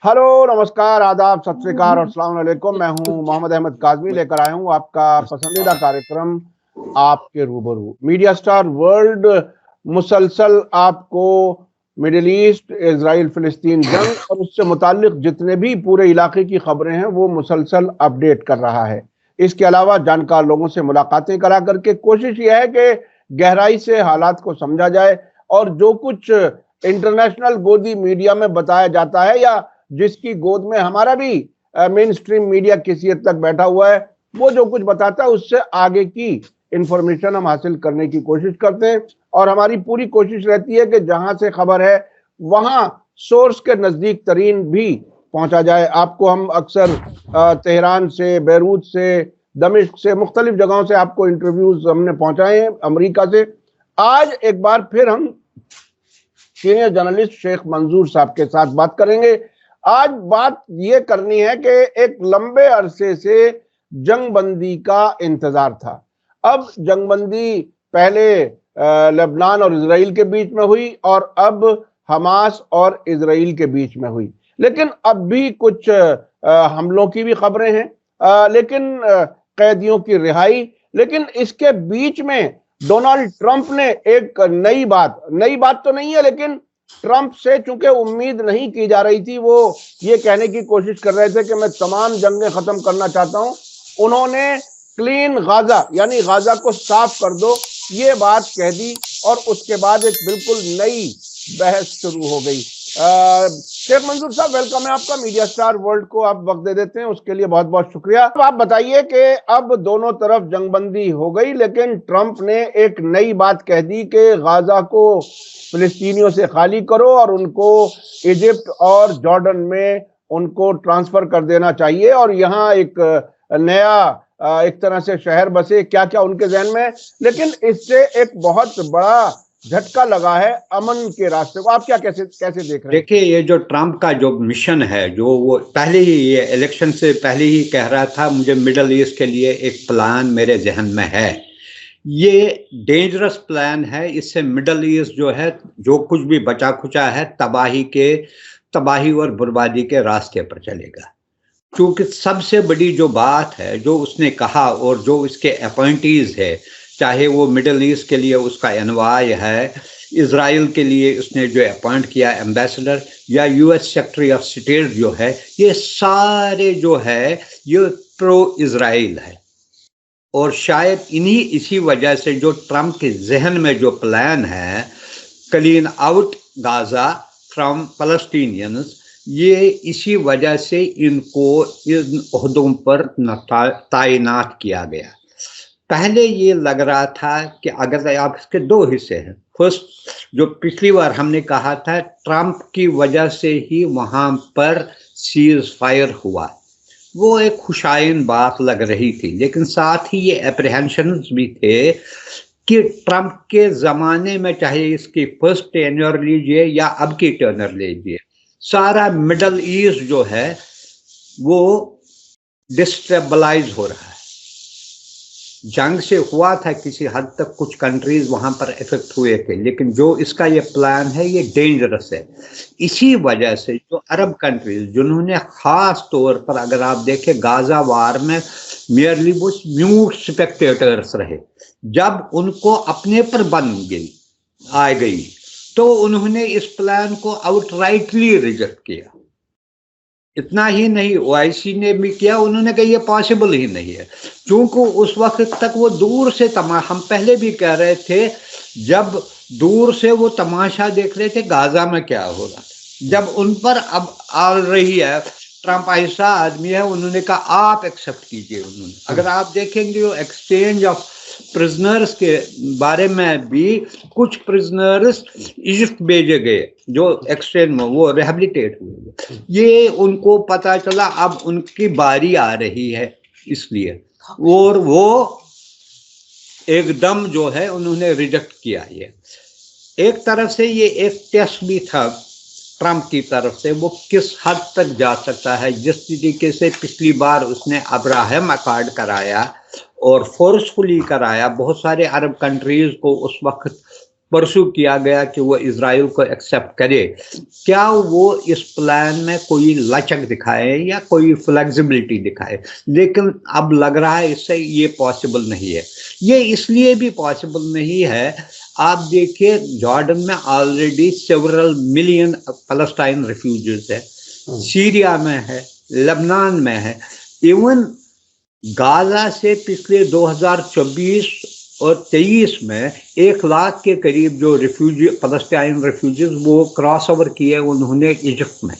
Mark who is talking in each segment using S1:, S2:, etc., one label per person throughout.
S1: Hello, नमस्कार, आदाब, सत श्री अकाल और अस्सलाम वालेकुम। मैं हूं मोहम्मद अहमद काज़मी, लेकर आया हूं आपका पसंदीदा कार्यक्रम आपके रूबरू। मीडिया स्टार वर्ल्ड मुसलसल आपको मिडिल ईस्ट, इजराइल फिलिस्तीन जंग और उससे मुताल्लिक जितने भी पूरे इलाके की खबरें हैं वो मुसलसल अपडेट कर रहा है। इसके अलावा जानकार लोगों से मुलाकातें करा करके कोशिश यह है कि गहराई से हालात को समझा जाए और जो कुछ इंटरनेशनल गोदी मीडिया में बताया जाता है या जिसकी गोद में हमारा भी मेन स्ट्रीम मीडिया किसी हद तक बैठा हुआ है, वो जो कुछ बताता है उससे आगे की इंफॉर्मेशन हम हासिल करने की कोशिश करते हैं। और हमारी पूरी कोशिश रहती है कि जहां से खबर है वहां सोर्स के नजदीक तरीन भी पहुंचा जाए। आपको हम अक्सर तेहरान से, बैरूत से, दमिश्क से, मुख्तलिफ जगहों से आपको इंटरव्यूज हमने पहुंचाए हैं, अमेरिका से। आज एक बार फिर हम सीनियर जर्नलिस्ट शेख मंजूर साहब के साथ बात करेंगे। आज बात यह करनी है कि एक लंबे अरसे से जंगबंदी का इंतजार था। अब जंगबंदी पहले लेबनान और इजराइल के बीच में हुई और अब हमास और इजराइल के बीच में हुई, लेकिन अब भी कुछ हमलों की भी खबरें हैं, लेकिन कैदियों की रिहाई। लेकिन इसके बीच में डोनाल्ड ट्रंप ने एक नई बात तो नहीं है, लेकिन ट्रंप से चूंकि उम्मीद नहीं की जा रही थी, वो ये कहने की कोशिश कर रहे थे कि मैं तमाम जंगें खत्म करना चाहता हूं। उन्होंने क्लीन गाजा यानी गाजा को साफ कर दो, ये बात कह दी और उसके बाद एक बिल्कुल नई बहस शुरू हो गई। शेख मंजूर साहब, वेलकम है आपका। मीडिया स्टार वर्ल्ड को आप वक्त दे देते हैं, उसके लिए बहुत बहुत शुक्रिया। अब आप बताइए कि अब दोनों तरफ जंगबंदी हो गई, लेकिन ट्रंप ने एक नई बात कह दी कि गाजा को फिलिस्तीनियों से खाली करो और उनको इजिप्ट और जॉर्डन में उनको ट्रांसफर कर देना चाहिए और यहाँ एक नया एक तरह से शहर बसे, क्या क्या उनके जहन में। लेकिन इससे एक बहुत बड़ा झटका लगा है अमन के रास्ते को। आप क्या कैसे देख रहे हैं?
S2: देखिए, ये जो ट्रंप का जो मिशन है, जो वो पहले ही ये इलेक्शन से पहले ही कह रहा था, मुझे मिडल ईस्ट के लिए एक प्लान मेरे जहन में है। ये डेंजरस प्लान है। इससे मिडल ईस्ट जो है, जो कुछ भी बचा खुचा है, तबाही और बर्बादी के रास्ते पर चलेगा। क्योंकि सबसे बड़ी जो बात है जो उसने कहा और जो इसके अपॉइंटीज है, चाहे वो मिडल ईस्ट के लिए उसका एनवाय है, इजराइल के लिए उसने जो अपॉइंट किया एम्बेसडर, या यूएस सेक्रेटरी ऑफ स्टेट जो है, ये सारे जो है ये प्रो इजराइल है। और शायद इसी वजह से जो ट्रंप के जहन में जो प्लान है, clean out Gaza from Palestinians, ये इसी वजह से इनको इन ओहदों पर तैनात किया गया। पहले ये लग रहा था कि अगर आप इसके दो हिस्से हैं, फर्स्ट, जो पिछली बार हमने कहा था ट्रंप की वजह से ही वहां पर सीज फायर हुआ, वो एक खुशाइन बात लग रही थी, लेकिन साथ ही ये एप्रीहेंशंस भी थे कि ट्रंप के ज़माने में, चाहे इसकी फर्स्ट टेन्योर लीजिए या अब की टेन्योर लीजिए, सारा मिडल ईस्ट जो है वो डिस्टेबलाइज हो रहा है। जंग से हुआ था किसी हद तक, कुछ कंट्रीज वहां पर इफेक्ट हुए थे, लेकिन जो इसका ये प्लान है ये डेंजरस है। इसी वजह से जो अरब कंट्रीज, जिन्होंने खास तौर पर, अगर आप देखें, गाजा वार में मेयरली वो म्यूट स्पेक्टेटर्स रहे, जब उनको अपने पर आ गई तो उन्होंने इस प्लान को आउटराइटली रिजेक्ट किया। इतना ही नहीं, ओआईसी ने भी किया, उन्होंने कहा ये पॉसिबल ही नहीं है। क्योंकि उस वक्त तक वो दूर से हम पहले भी कह रहे थे, जब दूर से वो तमाशा देख रहे थे गाजा में क्या हो रहा था, जब उन पर अब आ रही है, ट्रंप ऐसा आदमी है, उन्होंने कहा आप एक्सेप्ट कीजिए। उन्होंने, अगर आप देखेंगे वो एक्सचेंज ऑफ प्रिजनर्स के बारे में भी, कुछ प्रिजनर्स इजिप्ट भेजे गए जो एक्सचेंज में वो रिहेबिलिटेट हुए, ये उनको पता चला अब उनकी बारी आ रही है, इसलिए और वो एकदम जो है उन्होंने रिजेक्ट किया। ये एक तरफ से ये एक टेस्ट भी था ट्रंप की तरफ से, वो किस हद तक जा सकता है। जिस तरीके से पिछली बार उसने अब्राहम अकॉर्ड कराया और फोर्सफुली कराया, बहुत सारे अरब कंट्रीज को उस वक्त परसू किया गया कि वो इजराइल को एक्सेप्ट करे, क्या वो इस प्लान में कोई लचक दिखाए या कोई फ्लेक्सिबिलिटी दिखाए? लेकिन अब लग रहा है इससे ये पॉसिबल नहीं है। ये इसलिए भी पॉसिबल नहीं है, आप देखिए जॉर्डन में already several million Palestine refugees है, सीरिया में है, लेबनान में है, इवन गाजा से पिछले 2024 और 23 में 1 लाख के करीब जो रिफ्यूजी पैलेस्टाइन रिफ्यूजीज वो क्रॉस ओवर किए उन्होंने इजिप्ट में।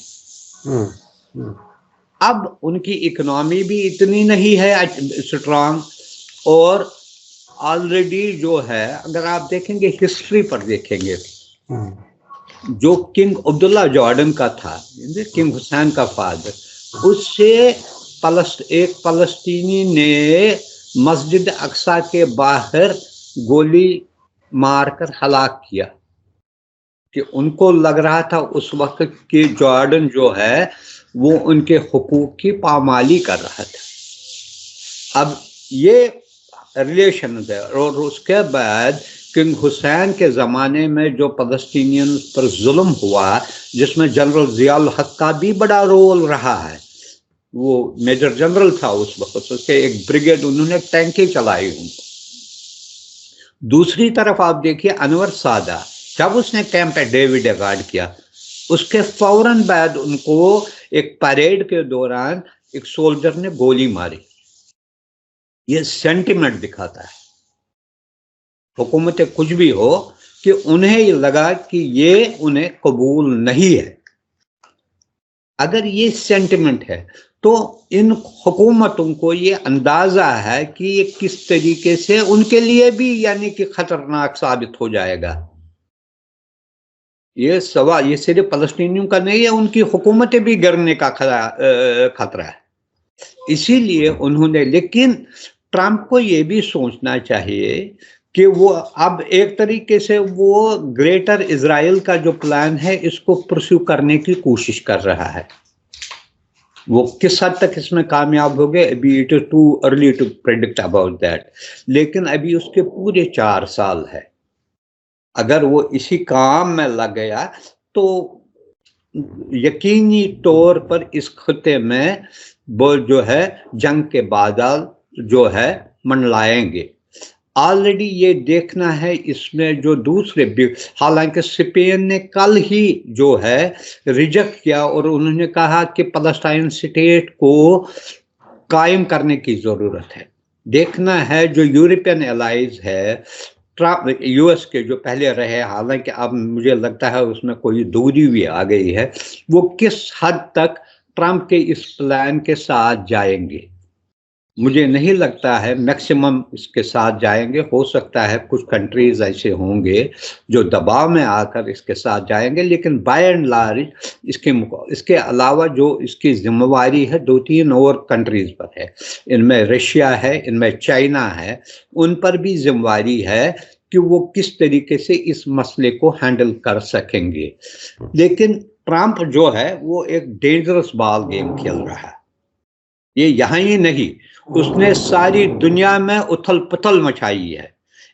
S2: अब उनकी इकोनॉमी भी इतनी नहीं है स्ट्रांग, और ऑलरेडी जो है अगर आप देखेंगे हिस्ट्री पर देखेंगे, जो किंग अब्दुल्ला जॉर्डन का था, किंग हुसैन का फादर, उससे एक फलस्तीनी ने मस्जिद अक्सा के बाहर गोली मारकर हलाक किया कि उनको लग रहा था उस वक्त कि जॉर्डन जो है वो उनके हुकूक की पामाली कर रहा था। अब ये रिलेशन है। और उसके बाद किंग हुसैन के ज़माने में जो फ़लस्तीनियन पर जुल्म हुआ, जिसमें जनरल ज़ियाउल हक का भी बड़ा रोल रहा है, वो मेजर जनरल था उस वक्त, उसके एक ब्रिगेड, उन्होंने टैंकें चलाई उनको। दूसरी तरफ आप देखिए अनवर सादा, जब उसने कैंप डेविड गार्ड किया, उसके फौरन बाद उनको एक परेड के दौरान एक सोल्जर ने गोली मारी। ये सेंटिमेंट दिखाता है, हुकूमत कुछ भी हो, कि उन्हें ये लगा कि ये उन्हें कबूल नहीं है। अगर ये सेंटिमेंट है तो इन हुकूमतों को ये अंदाजा है कि ये किस तरीके से उनके लिए भी यानी कि खतरनाक साबित हो जाएगा। ये सवाल ये सिर्फ फलस्तीनियों का नहीं है, उनकी हुकूमतें भी गिरने का खतरा है। इसीलिए उन्होंने, लेकिन ट्रंप को ये भी सोचना चाहिए कि वो अब एक तरीके से वो ग्रेटर इजराइल का जो प्लान है इसको परस्यू करने की कोशिश कर रहा है। वो किस हद तक इसमें कामयाब हो गए, अभी it is too early to predict about that. लेकिन अभी उसके पूरे 4 साल है। अगर वो इसी काम में लग गया तो यकीनी तौर पर इस खत्ते में वो जो है जंग के बादल जो है मंडलाएंगे। ऑलरेडी ये देखना है इसमें जो दूसरे, हालांकि स्पेन ने कल ही जो है रिजेक्ट किया और उन्होंने कहा कि पैलेस्टाइन स्टेट को कायम करने की ज़रूरत है। देखना है जो यूरोपियन एलाइज है, यूएस के जो पहले रहे, हालांकि अब मुझे लगता है उसमें कोई दूरी भी आ गई है, वो किस हद तक ट्रंप के इस प्लान के साथ जाएंगे। मुझे नहीं लगता है मैक्सिमम इसके साथ जाएंगे। हो सकता है कुछ कंट्रीज ऐसे होंगे जो दबाव में आकर इसके साथ जाएंगे, लेकिन बाय एंड लार्ज इसके अलावा जो इसकी जिम्मेवारी है 2-3 और कंट्रीज पर है। इनमें रशिया है, इनमें चाइना है, उन पर भी जिम्मेवारी है कि वो किस तरीके से इस मसले को हैंडल कर सकेंगे। लेकिन ट्रंप जो है वो एक डेंजरस बॉल गेम खेल रहा है। ये यहाँ ही नहीं, उसने सारी दुनिया में उथल पुथल मचाई है।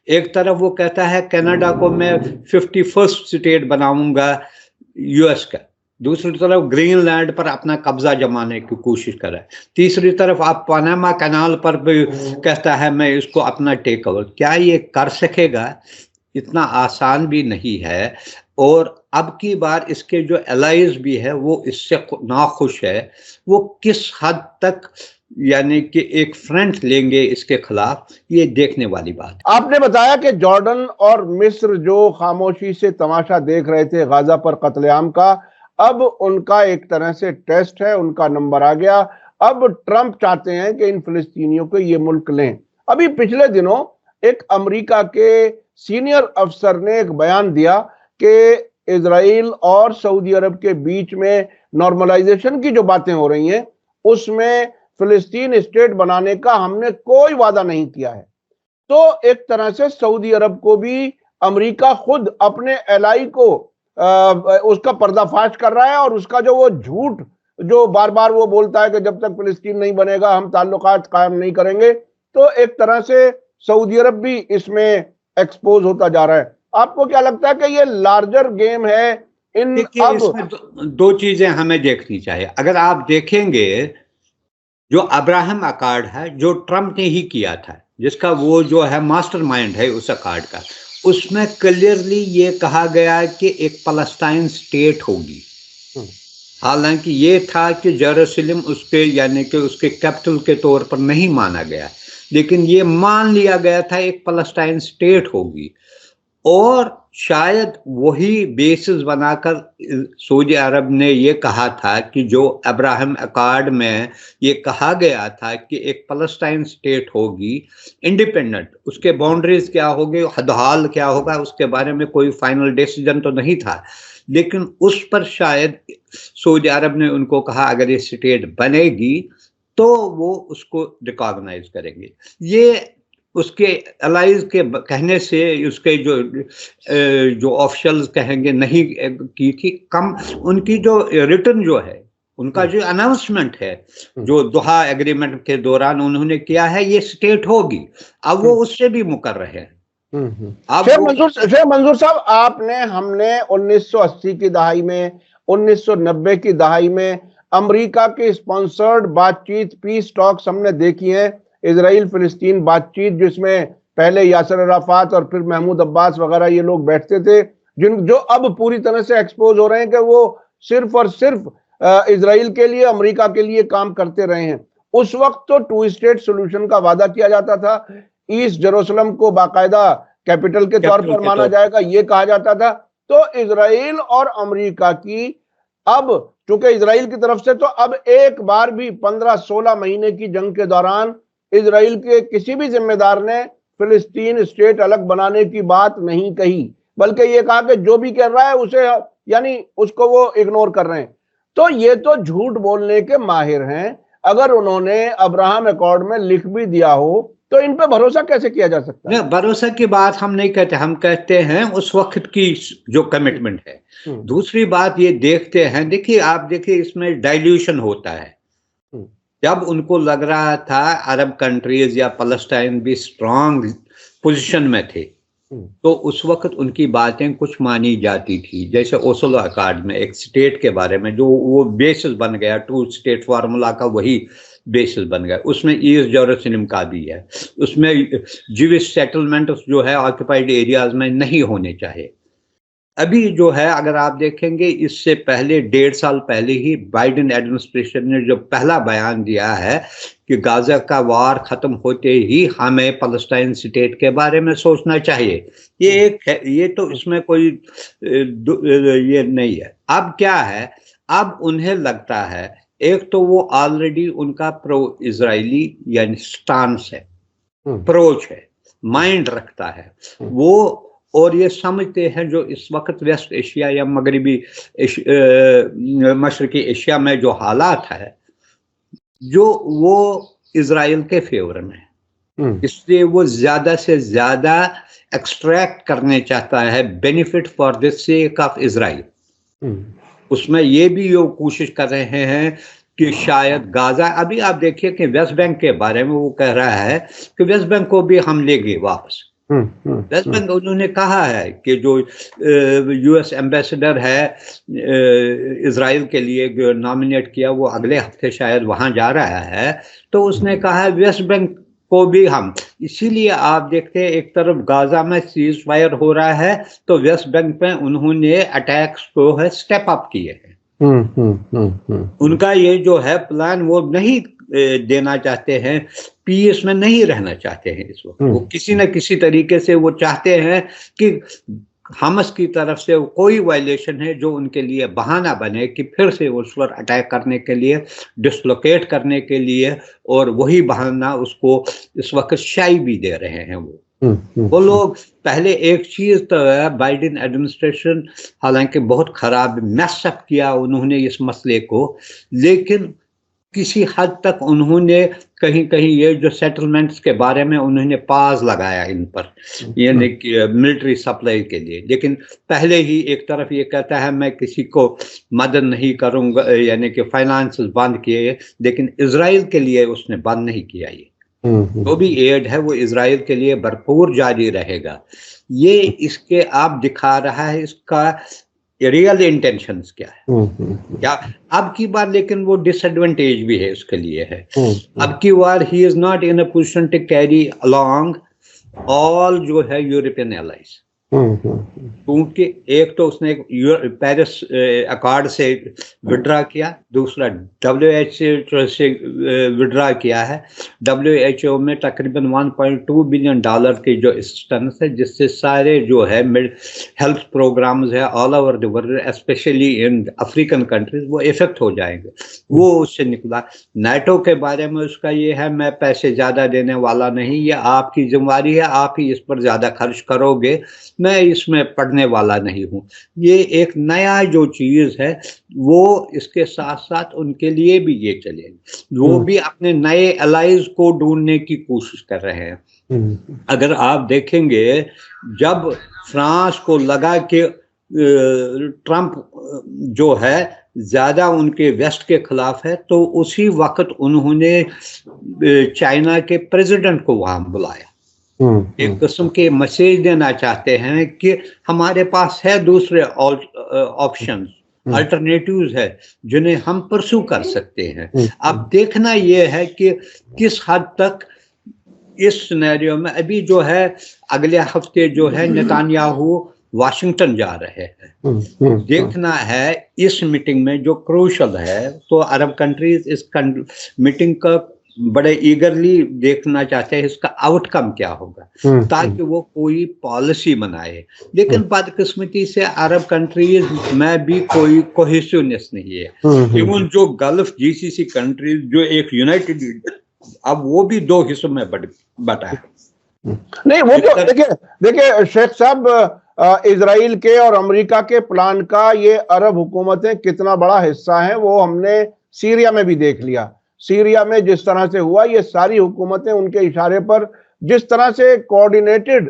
S2: एक तरफ वो कहता है कनाडा को मैं 51st स्टेट बनाऊंगा यूएस का, दूसरी तरफ ग्रीनलैंड पर अपना कब्जा जमाने की कोशिश कर रहा है, तीसरी तरफ आप पनामा कनाल पर भी कहता है मैं इसको अपना टेक ओवर। क्या ये कर सकेगा? इतना आसान भी नहीं है। और अब की बार इसके जो एलाइज भी है वो इससे नाखुश है। वो किस हद तक यानी कि एक फ्रंट लेंगे इसके खिलाफ, ये देखने वाली बात।
S1: आपने बताया कि जॉर्डन और मिस्र जो खामोशी से तमाशा देख रहे थे गाजा पर कत्लेआम का, अब उनका एक तरह से टेस्ट है, उनका नंबर आ गया। अब ट्रंप चाहते हैं कि इन फिलिस्तीनियों को ये मुल्क लें। अभी पिछले दिनों एक अमेरिका के सीनियर अफसर ने एक बयान दिया कि इजराइल और सऊदी अरब के बीच में नॉर्मलाइजेशन की जो बातें हो रही हैं उसमें फिलिस्तीन स्टेट बनाने का हमने कोई वादा नहीं किया है। तो एक तरह से सऊदी अरब को भी अमेरिका खुद अपने एलाई को उसका पर्दाफाश कर रहा है, और उसका जो वो झूठ जो बार बार वो बोलता है कि जब तक फिलिस्तीन नहीं बनेगा हम ताल्लुकात कायम नहीं करेंगे, तो एक तरह से सऊदी अरब भी इसमें एक्सपोज होता जा रहा है। आपको क्या लगता है कि ये लार्जर गेम है इन
S2: देखिए,
S1: अब?
S2: इसमें दो चीजें हमें देखनी चाहिए। अगर आप देखेंगे, जो अब्राहम अकॉर्ड है, जो ट्रम्प ने ही किया था, जिसका वो जो है मास्टरमाइंड है उस अकॉर्ड का, उसमें क्लियरली ये कहा गया है कि एक फलस्तीन स्टेट होगी। हालांकि ये था कि जेरूसलम उसके यानी कि उसके कैपिटल के तौर पर नहीं माना गया, लेकिन ये मान लिया गया था एक फलस्तीन स्टेट होगी। और शायद वही बेसिस बनाकर सऊदी अरब ने ये कहा था कि जो अब्राहम अकॉर्ड में ये कहा गया था कि एक फलस्तीन स्टेट होगी इंडिपेंडेंट, उसके बाउंड्रीज क्या होगी, हदहाल क्या होगा, उसके बारे में कोई फाइनल डिसीजन तो नहीं था, लेकिन उस पर शायद सऊदी अरब ने उनको कहा अगर ये स्टेट बनेगी तो वो उसको रिकॉग्नाइज करेंगे। ये उसके अलाइज के कहने से, उसके जो ऑफिशियल्स कहेंगे नहीं की थी, कम उनकी जो रिटर्न जो है, उनका जो अनाउंसमेंट है जो दोहा एग्रीमेंट के दौरान उन्होंने किया है, ये स्टेट होगी। अब वो उससे भी मुकर रहे हैं।
S1: शेख मंजूर साहब, हमने 1980 की दहाई में, 1990 की दहाई में अमेरिका की स्पॉन्सर्ड बातचीत, पीस टॉक्स हमने देखी है, इजराइल फिलिस्तीन बातचीत, जिसमें पहले यासर अराफात और फिर महमूद अब्बास वगैरह ये लोग बैठते थे, जो अब पूरी तरह से एक्सपोज हो रहे हैं कि वो सिर्फ और सिर्फ इजराइल के लिए, अमेरिका के लिए काम करते रहे हैं। उस वक्त तो 2 स्टेट सोल्यूशन का वादा किया जाता था, ईस्ट जेरूसलम को बाकायदा कैपिटल के तौर पर माना जाएगा, ये कहा जाता था। तो इजराइल और अमेरिका की अब, चूंकि इजराइल की तरफ से तो अब एक बार भी 15-16 महीने की जंग के दौरान इजराइल के किसी भी जिम्मेदार ने फिलिस्तीन स्टेट अलग बनाने की बात नहीं कही, बल्कि ये कहा कि जो भी कर रहा है उसे, यानी उसको वो इग्नोर कर रहे हैं। तो ये तो झूठ बोलने के माहिर हैं। अगर उन्होंने अब्राहम अकॉर्ड में लिख भी दिया हो तो इन पे भरोसा कैसे किया जा सकता है?
S2: भरोसा की बात हम नहीं कहते, हम कहते हैं उस वक्त की जो कमिटमेंट है। दूसरी बात ये देखते हैं, देखिए आप देखिए इसमें डाइल्यूशन होता है। जब उनको लग रहा था अरब कंट्रीज या फलस्तीन भी स्ट्रांग पोजीशन में थे, तो उस वक्त उनकी बातें कुछ मानी जाती थी। जैसे ओस्लो अकॉर्ड में एक स्टेट के बारे में जो वो बेसिस बन गया, 2 स्टेट फार्मूला का वही बेसिस बन गया, उसमें ईस्ट जेरूसलम का भी है, उसमें ज्यूइश सेटलमेंट जो है ऑक्युपाइड एरियाज में नहीं होने चाहिए। अभी जो है अगर आप देखेंगे, इससे पहले 1.5 साल पहले ही बाइडेन एडमिनिस्ट्रेशन ने जो पहला बयान दिया है कि गाजा का वार खत्म होते ही हमें फलस्तीन स्टेट के बारे में सोचना चाहिए, ये एक है, ये तो इसमें कोई ये नहीं है। अब क्या है, अब उन्हें लगता है, एक तो वो ऑलरेडी उनका प्रो इजरायली यानी स्टांस है, अप्रोच है, माइंड रखता है वो, और ये समझते हैं जो इस वक्त वेस्ट एशिया या मगरबी मशरकी एशिया में जो हालात है, जो वो इजराइल के फेवर में है, इसलिए वो ज्यादा से ज्यादा एक्सट्रैक्ट करने चाहता है benefit for the sake of Israel. उसमें ये भी वो कोशिश कर रहे हैं कि शायद गाजा, अभी आप देखिए कि वेस्ट बैंक के बारे में वो कह रहा है कि वेस्ट बैंक को भी हम लेंगे वापस। वेस्ट बैंक, उन्होंने कहा है कि जो यूएस एम्बेसडर है इजराइल के लिए नॉमिनेट किया, वो अगले हफ्ते शायद वहां जा रहा है, तो उसने कहा है वेस्ट बैंक को भी हम, इसीलिए आप देखते हैं एक तरफ गाजा में सीज फायर हो रहा है तो वेस्ट बैंक पे उन्होंने अटैक्स को है स्टेप अप किए हैं। उनका ये जो है प्लान, वो नहीं देना चाहते हैं, पीएस में नहीं रहना चाहते हैं इस वक्त। वो किसी न किसी तरीके से वो चाहते हैं कि हमस की तरफ से कोई वायलेशन है जो उनके लिए बहाना बने कि फिर से उस पर अटैक करने के लिए, डिसलोकेट करने के लिए, और वही बहाना उसको इस वक्त शाई भी दे रहे हैं वो लोग। पहले एक चीज तो है, बाइडेन एडमिनिस्ट्रेशन हालांकि बहुत खराब मैसअप किया उन्होंने इस मसले को, लेकिन किसी हद तक उन्होंने कहीं कहीं ये जो सेटलमेंट्स के बारे में उन्होंने पाज लगाया इन पर, यानी कि मिलिट्री सप्लाई के लिए, लेकिन पहले ही एक तरफ ये कहता है मैं किसी को मदद नहीं करूंगा, यानी कि फाइनेंस बंद किए, लेकिन इजराइल के लिए उसने बंद नहीं किया ये। जो भी एड है वो इजराइल के लिए भरपूर जारी रहेगा। ये इसके आप दिखा रहा है इसका रियल इंटेंशंस क्या है। क्या अब की बार लेकिन वो डिसएडवांटेज भी है उसके लिए है। अब की बार he is not in a position to carry along all जो है यूरोपियन एलाइज, क्योंकि एक तो उसने पेरिस अकॉर्ड से विड्रा किया, दूसरा WHO से विड्रा किया है। WHO में तकरीबन $1.2 बिलियन की जो असिस्टेंस है, जिससे सारे जो है हेल्थ प्रोग्राम्स है all over the world, specially in African countries, वो इफेक्ट हो जाएंगे। वो उससे निकला। नाटो के बारे में उसका ये है, मैं पैसे ज़्यादा देने वाला नहीं, ये आपकी जिम्मेदारी है, आप ही इस पर ज़्यादा खर्च करोगे, मैं इसमें पढ़ने वाला नहीं हूँ। ये एक नया जो चीज़ है वो इसके साथ साथ उनके लिए भी ये चलेगी। वो भी अपने नए अलाइज को ढूंढने की कोशिश कर रहे हैं। अगर आप देखेंगे, जब फ्रांस को लगा कि ट्रंप जो है ज़्यादा उनके वेस्ट के खिलाफ है, तो उसी वक्त उन्होंने चाइना के प्रेसिडेंट को वहाँ बुलाया। एक किस्म के मैसेज देना चाहते हैं कि हमारे पास है दूसरे ऑप्शंस, अल्टरनेटिव्स है जिन्हें हम परसू कर सकते हैं। अब देखना यह है कि किस हद तक इस सिनेरियो में, अभी जो है अगले हफ्ते जो है नेतान्याहू वाशिंगटन जा रहे हैं। देखना है इस मीटिंग में जो क्रूशल है, तो अरब कंट्रीज इस मीटिंग का बड़े ईगरली देखना चाहते हैं इसका आउटकम क्या होगा, ताकि वो कोई पॉलिसी बनाए। लेकिन बदकिस्मती से अरब कंट्रीज में भी कोई कोहेसिवनेस नहीं है। इवन जो गल्फ GCC कंट्रीज जो एक यूनाइटेड, अब वो भी दो हिस्सों में बटा है।
S1: नहीं, वो तो देखिए शेख साहब, इजराइल के और अमेरिका के प्लान का ये अरब हुकूमतें कितना बड़ा हिस्सा हैं वो हमने सीरिया में भी देख लिया। सीरिया में जिस तरह से हुआ, ये सारी हुकूमतें उनके इशारे पर जिस तरह से कोऑर्डिनेटेड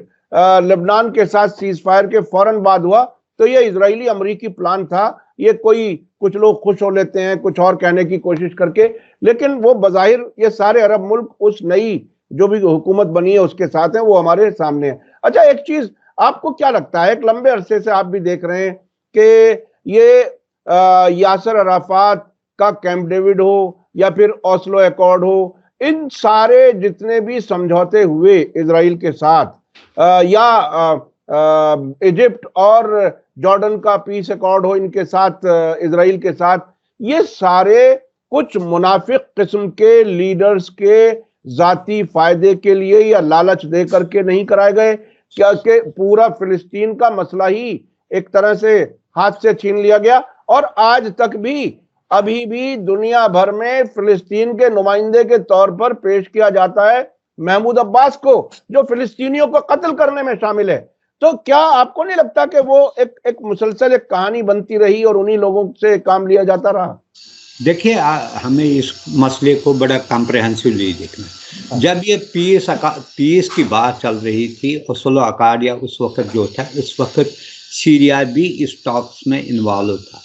S1: लेबनान के साथ सीज फायर के फौरन बाद हुआ, तो ये इजरायली अमरीकी प्लान था। ये कोई कुछ लोग खुश हो लेते हैं कुछ और कहने की कोशिश करके, लेकिन वो बज़ाहिर ये सारे अरब मुल्क उस नई जो भी हुकूमत बनी है उसके साथ है, वो हमारे सामने है। अच्छा, एक चीज आपको क्या लगता है, एक लंबे अरसे से आप भी देख रहे हैं कि ये यासर अराफात का कैंप डेविड हो या फिर ओस्लो एकॉर्ड हो, इन सारे जितने भी समझौते हुए इजराइल के साथ, या इजिप्ट और जॉर्डन का पीस एकॉर्ड हो इनके साथ, इजराइल के साथ, ये सारे कुछ मुनाफिक किस्म के लीडर्स के जाती फायदे के लिए या लालच दे करके नहीं कराए गए क्या, कि पूरा फिलिस्तीन का मसला ही एक तरह से हाथ से छीन लिया गया। और आज तक भी अभी भी दुनिया भर में फिलिस्तीन के नुमाइंदे के तौर पर पेश किया जाता है महमूद अब्बास को, जो फिलिस्तीनियों को कत्ल करने में शामिल है। तो क्या आपको नहीं लगता कि वो एक मुसलसल एक कहानी बनती रही और उन्हीं लोगों से काम लिया जाता रहा?
S2: देखिए, हमें इस मसले को बड़ा कॉम्प्रिहेंसिवली देखना। जब ये पीस की बात चल रही थी, ओस्लो अकॉर्ड या उस वक्त जो था, उस वक्त सीरिया भी इस टॉक्स में इन्वॉल्व था।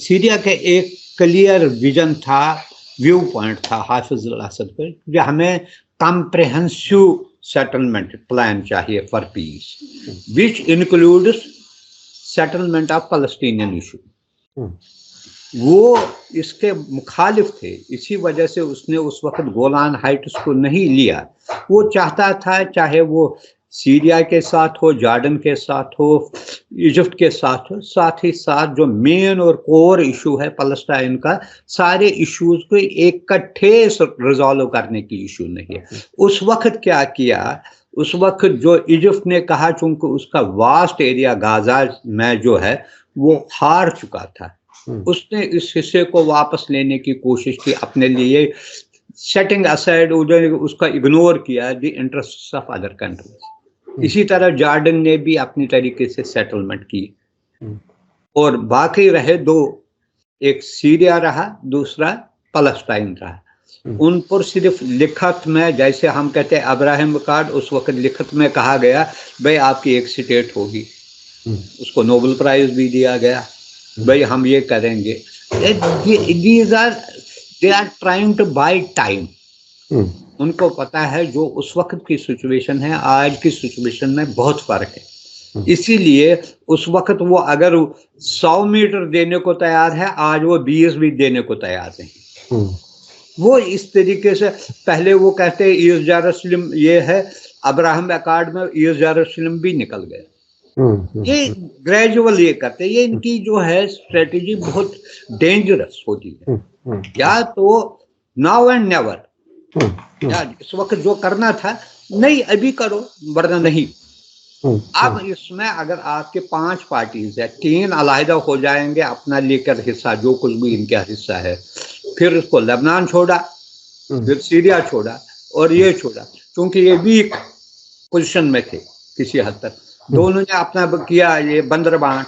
S2: सीरिया के एक क्लियर विजन था, व्यू पॉइंट था हाफिज अल-असद पर, कि हमें कॉम्प्रिहेंसिव सेटलमेंट प्लान चाहिए for piece, which includes settlement of Palestinian issue. वो इसके मुखालिफ थे, इसी वजह से उसने उस वक्त गोलान हाइट्स को नहीं लिया। वो चाहता था, चाहे वो सीरिया के साथ हो, जॉर्डन के साथ हो, इजिप्ट के साथ हो, साथ ही साथ जो मेन और कोर इशू है पैलेस्टाइन का, सारे इश्यूज को इकट्ठे रिजॉल्व करने की इशू नहीं है। उस वक्त क्या किया, उस वक्त जो इजिप्ट ने कहा, चूंकि उसका वास्ट एरिया गाजा में जो है वो हार चुका था, उसने इस हिस्से को वापस लेने की कोशिश की अपने लिए, सेटिंग असाइड उसका इग्नोर किया the interest of other countries. इसी तरह जॉर्डन ने भी अपनी तरीके से सेटलमेंट की, और बाकी रहे दो, एक सीरिया रहा, दूसरा पैलेस्टाइन रहा। उन पर सिर्फ लिखत में, जैसे हम कहते हैं अब्राहम अकॉर्ड, उस वक्त लिखत में कहा गया भाई आपकी एक स्टेट होगी, उसको नोबेल प्राइज भी दिया गया, भाई हम ये करेंगे। They are trying to buy time. उनको पता है जो उस वक्त की सिचुएशन है, आज की सिचुएशन में बहुत फर्क है। इसीलिए उस वक्त वो अगर 100 मीटर देने को तैयार है, आज वो 20 भी देने को तैयार नहीं। वो इस तरीके से, पहले वो कहते हैं ईस्ट जेरूसलम ये है, अब्राहम अकॉर्ड में ईस्ट जेरूसलम भी निकल गया। ये ग्रेजुअल ये करते, ये इनकी जो है स्ट्रेटेजी बहुत डेंजरस होती है। या तो नाउ एंड नेवर, या इस वक्त जो करना था नहीं अभी करो, वरना नहीं। अब इसमें अगर आपके 5 पार्टीज है, 3 अलहदा हो जाएंगे अपना लेकर हिस्सा, जो कुछ भी इनका हिस्सा है, फिर उसको लेबनान छोड़ा, फिर सीरिया छोड़ा और ये छोड़ा, क्योंकि ये वीक पोजीशन में थे किसी हद तक। दोनों ने अपना किया ये बंदरबांट।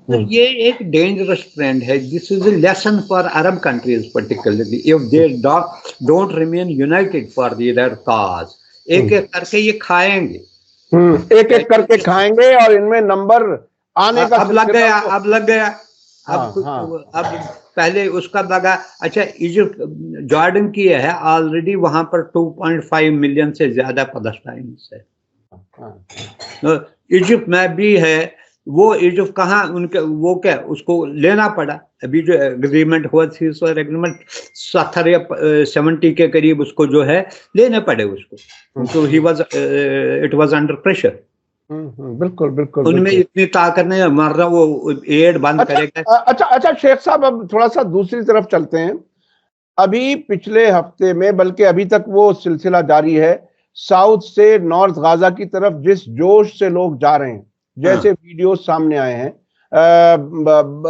S2: तो ये एक डेंजरस ट्रेंड है। This is a lesson for Arab countries particularly, if they don't remain United for their cause. एक एक करके ये खाएंगे,
S1: एक एक करके खाएंगे, और इनमें नंबर आने का
S2: अब लग गया, अब लग गया। अब पहले उसका लगा। अच्छा, इजिप्ट जॉर्डन की है ऑलरेडी, वहां पर 2.5 मिलियन से ज्यादा पैलेस्टाइनियंस है। इजिप्ट में भी है। वो इजिप्ट कहाँ उनके, वो क्या उसको लेना पड़ा। अभी जो एग्रीमेंट हुआ थी, एग्रीमेंट 70 या 70 के करीब उसको जो है लेने पड़े उसको, तो he was it was under pressure.
S1: बिल्कुल बिल्कुल,
S2: उनमें इतनी ताकत नहीं, मर रहा वो एड बंद करेगा।
S1: अच्छा शेख साहब, अब थोड़ा सा दूसरी तरफ चलते हैं। अभी पिछले हफ्ते में, बल्कि अभी तक वो सिलसिला जारी है, साउथ से नॉर्थ गाजा की तरफ जिस जोश से लोग जा रहे हैं, जैसे वीडियो सामने आए हैं,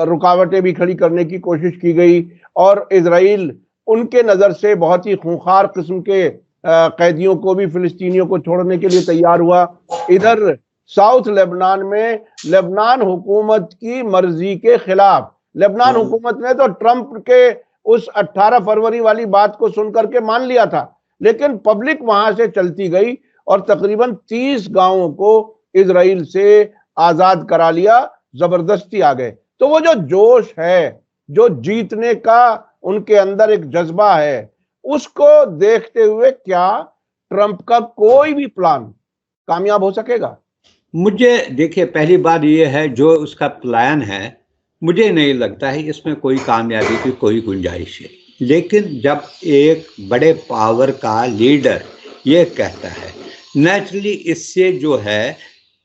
S1: रुकावटें भी खड़ी करने की कोशिश की गई, और इजराइल उनके नजर से बहुत ही खूंखार किस्म के कैदियों को भी, फिलिस्तीनियों को छोड़ने के लिए तैयार हुआ। इधर साउथ लेबनान में लेबनान हुकूमत की मर्जी के खिलाफ, लेबनान हुकूमत ने तो ट्रंप के उस 18 फरवरी वाली बात को सुनकर के मान लिया था, लेकिन पब्लिक वहां से चलती गई और तकरीबन 30 गांवों को इजराइल से आजाद करा लिया, जबरदस्ती आ गए। तो वो जो जोश है, जो जीतने का उनके अंदर एक जज्बा है, उसको देखते हुए क्या ट्रंप का कोई भी प्लान कामयाब हो सकेगा?
S2: मुझे देखिए, पहली बात ये है, जो उसका प्लान है मुझे नहीं लगता है इसमें कोई कामयाबी की कोई गुंजाइश है। लेकिन जब एक बड़े पावर का लीडर ये कहता है, नेचुरली इससे जो है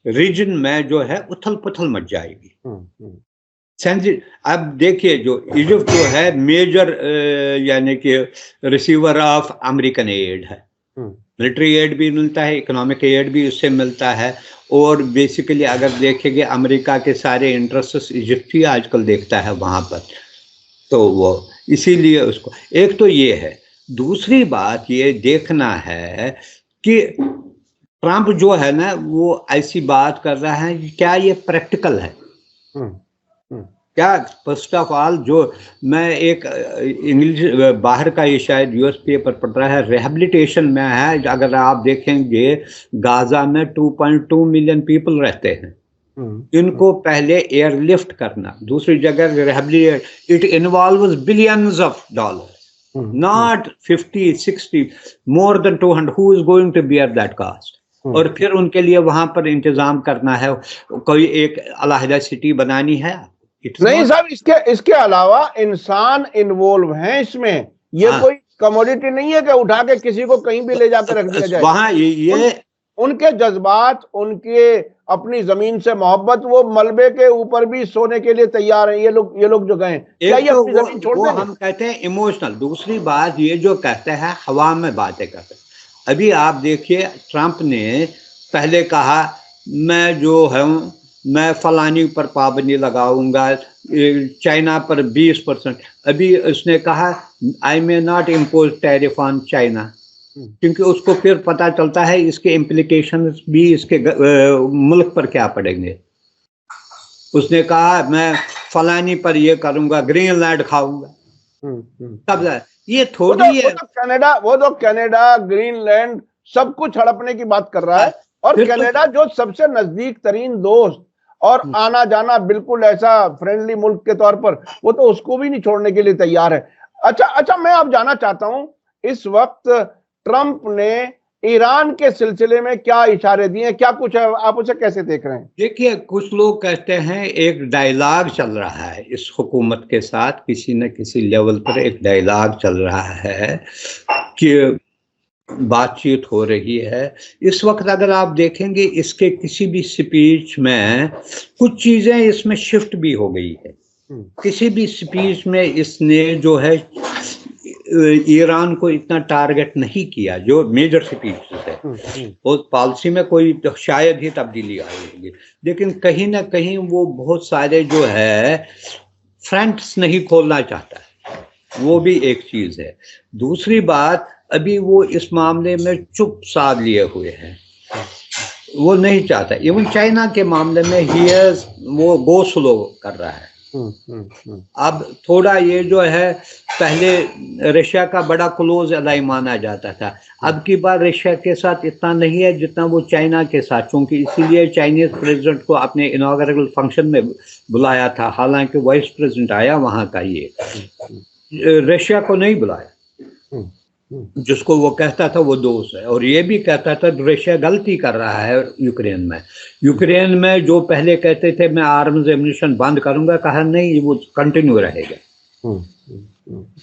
S2: रीजन में जो है उथल पुथल मच जाएगी। अब देखिए, जो इजिप्ट जो है मेजर यानी कि रिसीवर ऑफ अमेरिकन एड है, मिलिट्री एड भी मिलता है, इकोनॉमिक एड भी उससे मिलता है, और बेसिकली अगर देखेंगे अमेरिका के सारे इंटरेस्ट इजिप्ट ही आजकल देखता है वहां पर। तो वो इसीलिए उसको, एक तो ये है। दूसरी बात ये देखना है कि ट्रंप जो है ना, वो ऐसी बात कर रहा है कि क्या ये प्रैक्टिकल है क्या। फर्स्ट ऑफ ऑल, जो मैं एक इंग्लिश बाहर का ये शायद यूएस पेपर पढ़ रहा है, रिहेबिलिटेशन में है। अगर आप देखेंगे गाजा में 2.2 मिलियन पीपल रहते हैं, इनको पहले एयरलिफ्ट करना, दूसरी जगह rehabilitate, it involves billions of dollar, not 50-60, more than 200। Who is going to bear that cost? और फिर उनके लिए वहां पर इंतजाम करना है, कोई एक अलहदा सिटी बनानी है।
S1: नहीं साहब, इसके अलावा इंसान इन्वॉल्व हैं इसमें। ये कोई कमोडिटी नहीं है कि उठा के किसी को कहीं भी ले जाकर रख दिया जाए।
S2: वहां ये
S1: उनके जज्बात, उनके अपनी जमीन से मोहब्बत, वो मलबे के ऊपर भी सोने के लिए तैयार हैं। ये लोग जो गए, क्या ये अपनी जमीन छोड़ देंगे?
S2: हम कहते हैं इमोशनल। दूसरी बात ये जो कहते हैं हवा में बातें करते हैं। अभी आप देखिए, ट्रंप ने पहले कहा मैं जो हूँ, मैं फलानी पर पाबंदी लगाऊंगा, चाइना पर 20%। अभी उसने कहा I may not impose tariff on China, क्योंकि उसको फिर पता चलता है इसके इम्प्लीकेशंस भी इसके मुल्क पर क्या पड़ेंगे। उसने कहा मैं फलानी पर ये करूंगा, ग्रीनलैंड खाऊंगा। तब ये थोड़ी है,
S1: वो तो कनाडा, ग्रीनलैंड सब कुछ हड़पने की बात कर रहा है। और कनाडा जो सबसे नजदीक तरीन दोस्त और आना जाना बिल्कुल ऐसा फ्रेंडली मुल्क के तौर पर, वो तो उसको भी नहीं छोड़ने के लिए तैयार है। अच्छा, मैं अब जानना चाहता हूं, इस वक्त ट्रंप ने ईरान के सिलसिले में क्या इशारे दिए, क्या कुछ है, आप उसे कैसे देख रहे हैं?
S2: देखिए, कुछ लोग कहते हैं एक डायलॉग चल रहा है इस हुकूमत के साथ, किसी न किसी लेवल पर एक डायलॉग चल रहा है कि बातचीत हो रही है। इस वक्त अगर आप देखेंगे इसके किसी भी स्पीच में कुछ चीजें इसमें शिफ्ट भी हो गई है। किसी भी स्पीच में इसने जो है ईरान को इतना टारगेट नहीं किया जो मेजर स्पीच है। और पॉलिसी में कोई तो शायद ही तब्दीली आई होगी, लेकिन कहीं ना कहीं वो बहुत सारे जो है फ्रंट्स नहीं खोलना चाहता है, वो भी एक चीज है। दूसरी बात, अभी वो इस मामले में चुप साध लिए हुए हैं, वो नहीं चाहता। इवन चाइना के मामले में वो गो स्लो कर रहा है। अब थोड़ा ये जो है, पहले रशिया का बड़ा क्लोज अलाई माना जाता था, अब की बार रशिया के साथ इतना नहीं है जितना वो चाइना के साथ, क्योंकि इसीलिए चाइनीज प्रेसिडेंट को अपने इनॉग्रेबल फंक्शन में बुलाया था, हालांकि वाइस प्रेसिडेंट आया वहां का, ये रशिया को नहीं बुलाया, जिसको वो कहता था वो दोस्त है। और ये भी कहता था रशिया गलती कर रहा है यूक्रेन में जो पहले कहते थे मैं आर्म्स एम्यूनिशन बंद करूंगा, कहा नहीं, वो कंटिन्यू रहेगा।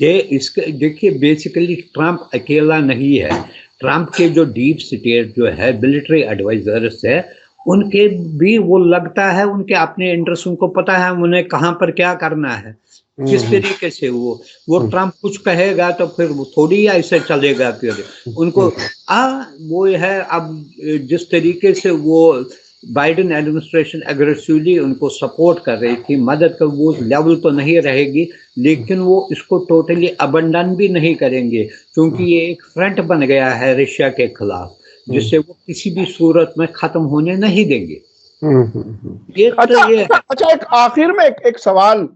S2: ये इसके देखिए, बेसिकली ट्रंप अकेला नहीं है, ट्रंप के जो डीप स्टेट जो है मिलिट्री एडवाइजर्स है, उनके भी वो लगता है उनके अपने इंटरेस्ट, उनको पता है उन्हें कहाँ पर क्या करना है, किस तरीके से वो ट्रंप कुछ कहेगा तो फिर वो थोड़ी ऐसे चलेगा। फिर उनको वो है, अब जिस तरीके से वो बाइडेन एडमिनिस्ट्रेशन एग्रेसिवली उनको सपोर्ट कर रही थी, मदद कर, वो लेवल तो नहीं रहेगी, लेकिन वो इसको टोटली अबंडन भी नहीं करेंगे, क्योंकि ये एक फ्रंट बन गया है रशिया के खिलाफ, जिससे वो किसी भी सूरत में खत्म होने नहीं देंगे। ये
S1: अच्छा,
S2: ये
S1: अच्छा, एक आखिर में एक सवाल,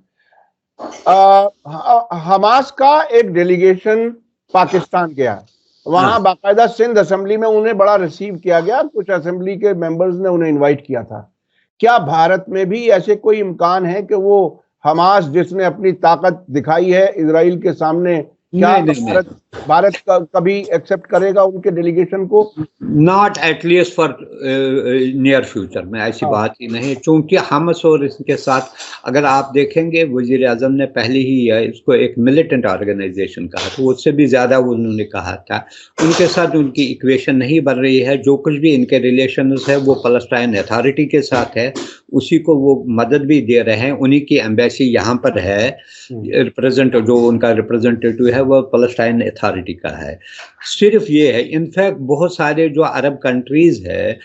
S1: हमास का एक डेलीगेशन पाकिस्तान गया, वहां बाकायदा सिंध असेंबली में उन्हें बड़ा रिसीव किया गया, कुछ असेंबली के मेंबर्स ने उन्हें इनवाइट किया था। क्या भारत में भी ऐसे कोई इम्कान है कि वो हमास जिसने अपनी ताकत दिखाई है इजराइल के सामने, क्या भारत कभी एक्सेप्ट करेगा उनके डेलीगेशन को?
S2: Not at least for near future में, ऐसी बात ही नहीं, क्योंकि हमस और इसके साथ अगर आप देखेंगे, वजीर आजम ने पहले ही इसको एक मिलिटेंट ऑर्गेनाइजेशन कहा था, उससे भी ज्यादा उन्होंने कहा था, उनके साथ उनकी इक्वेशन नहीं बन रही है। जो कुछ भी इनके रिलेशंस है वो पैलेस्टाइन अथॉरिटी के साथ है, उसी को वो मदद भी दे रहे हैं, उन्हीं की एम्बेसी यहाँ पर है, जो उनका रिप्रेजेंटेटिव है वो पैलेस्टाइन अथॉरिटी का है। सिर्फ ये है, इनफैक्ट बहुत सारे जो अरब कंट्रीज है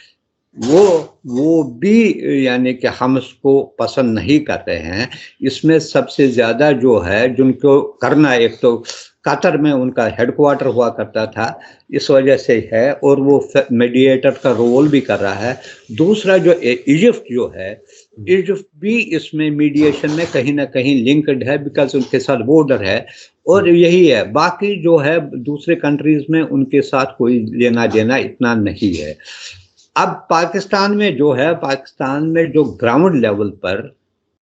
S2: वो भी यानी कि हम उसको पसंद नहीं कर रहे हैं। इसमें सबसे ज्यादा जो है जिनको करना, एक तो कतर में उनका हेडक्वार्टर हुआ करता था, इस वजह से है, और वो मीडिएटर का रोल भी कर रहा है। दूसरा जो इजिप्ट जो है, इजिप्ट भी इसमें मीडिएशन में कहीं ना कहीं लिंक्ड है, बिकॉज उनके साथ बॉर्डर है, और यही है। बाकी जो है दूसरे कंट्रीज में उनके साथ कोई लेना देना इतना नहीं है। अब पाकिस्तान में जो है, पाकिस्तान में जो ग्राउंड लेवल पर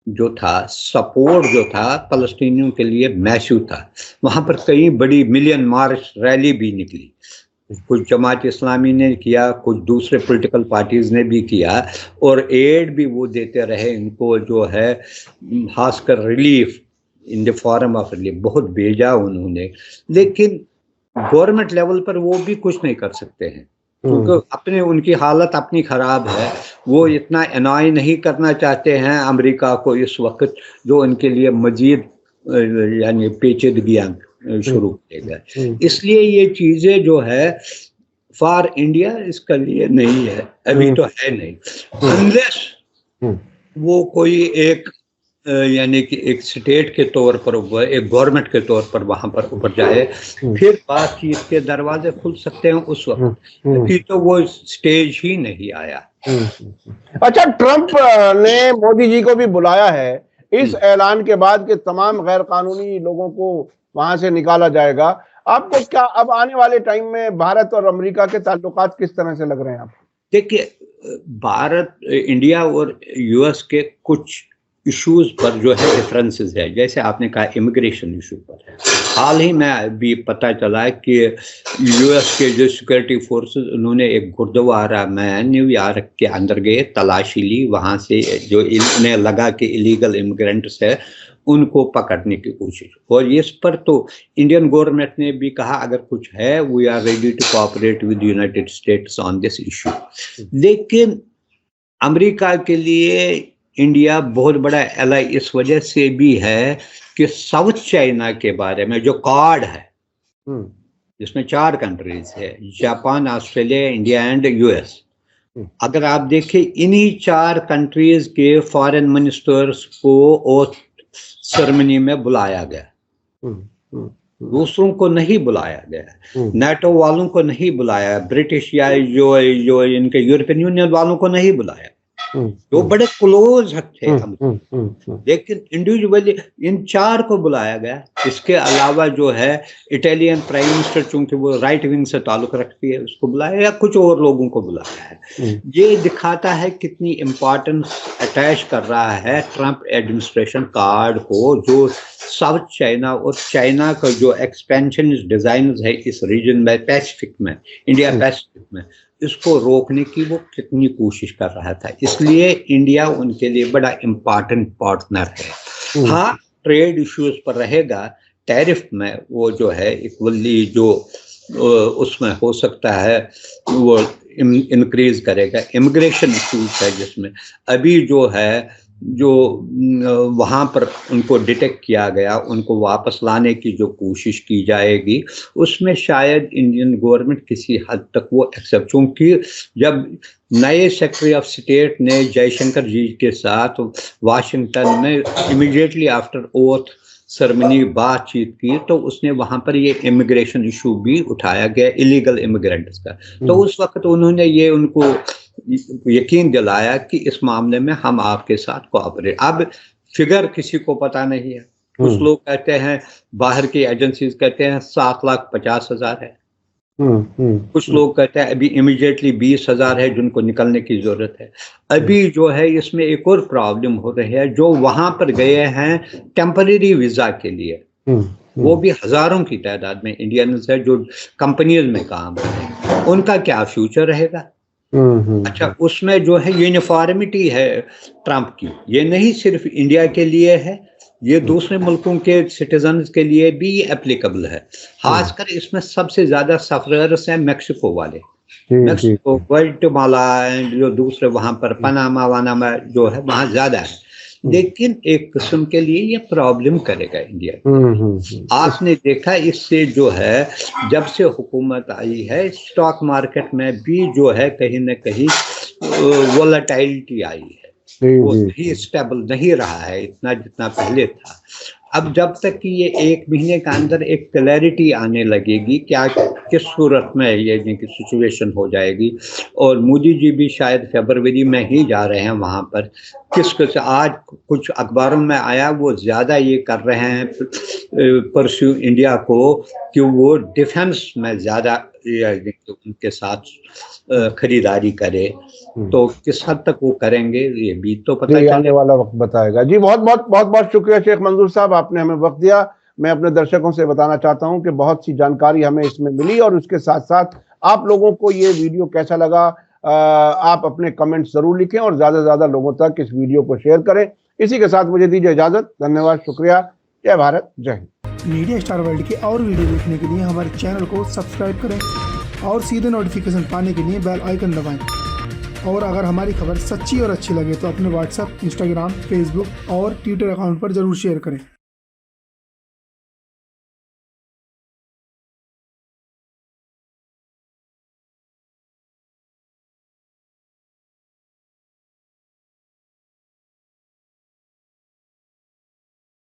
S2: जो था सपोर्ट जो था फलस्तीनियों के लिए मैसिव था, वहां पर कई बड़ी मिलियन मार्च रैली भी निकली, कुछ जमात इस्लामी ने किया, कुछ दूसरे पॉलिटिकल पार्टीज ने भी किया, और एड भी वो देते रहे इनको, जो है खासकर relief in the form of relief बहुत भेजा उन्होंने, लेकिन गवर्नमेंट लेवल पर वो भी कुछ नहीं कर सकते हैं, क्योंकि अपने उनकी हालत अपनी खराब है। वो इतना एनॉय नहीं करना चाहते हैं अमेरिका को इस वक्त, जो उनके लिए मजीद यानी पेचीदगियां शुरू करेगा। इसलिए ये चीजें जो है फॉर इंडिया इसका लिए नहीं है, अभी तो है नहीं, अनलेस वो कोई एक यानी कि एक स्टेट के तौर पर, एक गवर्नमेंट के तौर पर वहां पर ऊपर जाए, फिर बातचीत के दरवाजे खुल सकते हैं उस वक्त, अभी तो वो स्टेज ही नहीं आया।
S1: अच्छा, ट्रंप ने मोदी जी को भी बुलाया है इस ऐलान के बाद कि तमाम गैर कानूनी लोगों को वहां से निकाला जाएगा। आपको क्या अब आने वाले टाइम में भारत और अमेरिका के ताल्लुकात किस तरह से लग रहे हैं आपको?
S2: देखिए, भारत, इंडिया और यूएस के कुछ इश्यूज पर जो है डिफरेंसेस है, जैसे आपने कहा इमिग्रेशन इशू पर है। हाल ही में अभी पता चला कि यूएस के जो सिक्योरिटी फोर्सेस उन्होंने एक गुरुद्वारा में न्यूयॉर्क के अंदर गए, तलाशी ली, वहाँ से जो इन्हें लगा कि इलीगल इमिग्रेंट्स है उनको पकड़ने की कोशिश। और इस पर तो इंडियन गवर्नमेंट ने भी कहा अगर कुछ है we are ready to cooperate with United States on this issue. लेकिन अमेरिका के लिए इंडिया बहुत बड़ा एलाई इस वजह से भी है कि साउथ चाइना के बारे में जो कार्ड है जिसमें 4 कंट्रीज है, Japan, Australia, India and US. अगर आप देखें इन्हीं 4 कंट्रीज के फॉरेन मिनिस्टर्स को ओथ सेरेमनी में बुलाया गया, दूसरों को नहीं बुलाया गया, नाटो वालों को नहीं बुलाया, ब्रिटिश या जो इनके यूरोपियन यूनियन वालों को नहीं बुलाया, जो बड़े क्लोज थे हम। लेकिन इंडिविजुअली इन 4 को बुलाया गया। इसके अलावा जो है इटालियन प्राइम मिनिस्टर, चूंकि वो राइट विंग से ताल्लुक रखती है, उसको बुलाया, या कुछ और लोगों को बुलाया है। ये दिखाता है कितनी इम्पोर्टेंस अटैच कर रहा है ट्रंप एडमिनिस्ट्रेशन कार्ड को, जो साउथ चाइना और चाइना का जो एक्सपेंशन डिजाइन है इस रीजन में, पैसिफिक में, इंडिया पैसिफिक में, इसको रोकने की वो कितनी कोशिश कर रहा था। इसलिए इंडिया उनके लिए बड़ा इम्पोर्टेंट पार्टनर है। हाँ, ट्रेड इश्यूज पर रहेगा, टैरिफ में वो जो है इक्वली जो उसमें हो सकता है वो इंक्रीज करेगा। इमिग्रेशन इश्यूज है जिसमें अभी जो है जो वहाँ पर उनको डिटेक्ट किया गया, उनको वापस लाने की जो कोशिश की जाएगी, उसमें शायद इंडियन गवर्नमेंट किसी हद तक वो एक्सेप्ट, क्योंकि जब नए सेक्रेटरी ऑफ स्टेट ने जयशंकर जी के साथ वाशिंगटन में इमीडिएटली आफ्टर ओथ सेरेमनी बातचीत की, तो उसने वहाँ पर ये इमिग्रेशन इशू भी उठाया गया, इलीगल इमिग्रेंट्स का। तो उस वक्त उन्होंने ये उनको यकीन दिलाया कि इस मामले में हम आपके साथ कोऑपरेट। अब फिगर किसी को पता नहीं है, कुछ लोग कहते हैं, बाहर की एजेंसीज कहते हैं 7,50,000 है, कुछ लोग कहते हैं अभी इमीडिएटली 20,000 है जिनको निकलने की जरूरत है। अभी जो है इसमें एक और प्रॉब्लम हो रही है, जो वहां पर गए हैं टेम्परेरी वीजा के लिए, वो भी हजारों की तादाद में इंडियंस है जो कंपनीज में काम कर रहे हैं, उनका क्या फ्यूचर रहेगा। अच्छा, उसमें जो है यूनिफॉर्मिटी है ट्रंप की, ये नहीं सिर्फ इंडिया के लिए है, ये दूसरे मुल्कों के सिटीजन के लिए भी एप्लीकेबल है। खासकर इसमें सबसे ज्यादा सफरर्स हैं मैक्सिको वाले, मैक्सिको, ग्वाटेमाला, जो दूसरे वहां पर पनामा वानामा जो है वहां ज्यादा है। लेकिन एक किस्म के लिए ये प्रॉब्लम करेगा इंडिया। आपने देखा इससे जो है जब से हुकूमत आई है स्टॉक मार्केट में भी जो है कहीं ना कहीं वोलेटिलिटी आई है, वो सही स्टेबल नहीं रहा है इतना जितना पहले था। अब जब तक कि ये 1 महीने के अंदर एक क्लैरिटी आने लगेगी क्या किस सूरत में ये सिचुएशन हो जाएगी, और मोदी जी भी शायद फरवरी में ही जा रहे हैं वहाँ पर, किस आज कुछ अखबारों में आया वो ज़्यादा ये कर रहे हैं परस्यू इंडिया को कि वो डिफेंस में ज़्यादा उनके साथ खरीदारी करे, तो किस हद तक वो करेंगे ये भी तो पता चले,
S1: आने वाला वक्त बताएगा। जी बहुत बहुत शुक्रिया शेख मंजूर साहब, आपने हमें वक्त दिया। मैं अपने दर्शकों से बताना चाहता हूं कि बहुत सी जानकारी हमें इसमें मिली, और उसके साथ साथ आप लोगों को ये वीडियो कैसा लगा आप अपने कमेंट जरूर लिखें और ज्यादा से ज्यादा लोगों तक इस वीडियो को शेयर करें। इसी के साथ मुझे दीजिए इजाजत। धन्यवाद, शुक्रिया, जय भारत, जय हिंद।
S3: मीडिया स्टार वर्ल्ड के और वीडियो देखने के लिए हमारे चैनल को सब्सक्राइब करें और सीधे नोटिफिकेशन पाने के लिए बेल आइकन दबाएं। और अगर हमारी खबर सच्ची और अच्छी लगे तो अपने व्हाट्सएप, इंस्टाग्राम, फेसबुक और ट्विटर अकाउंट पर जरूर शेयर करें।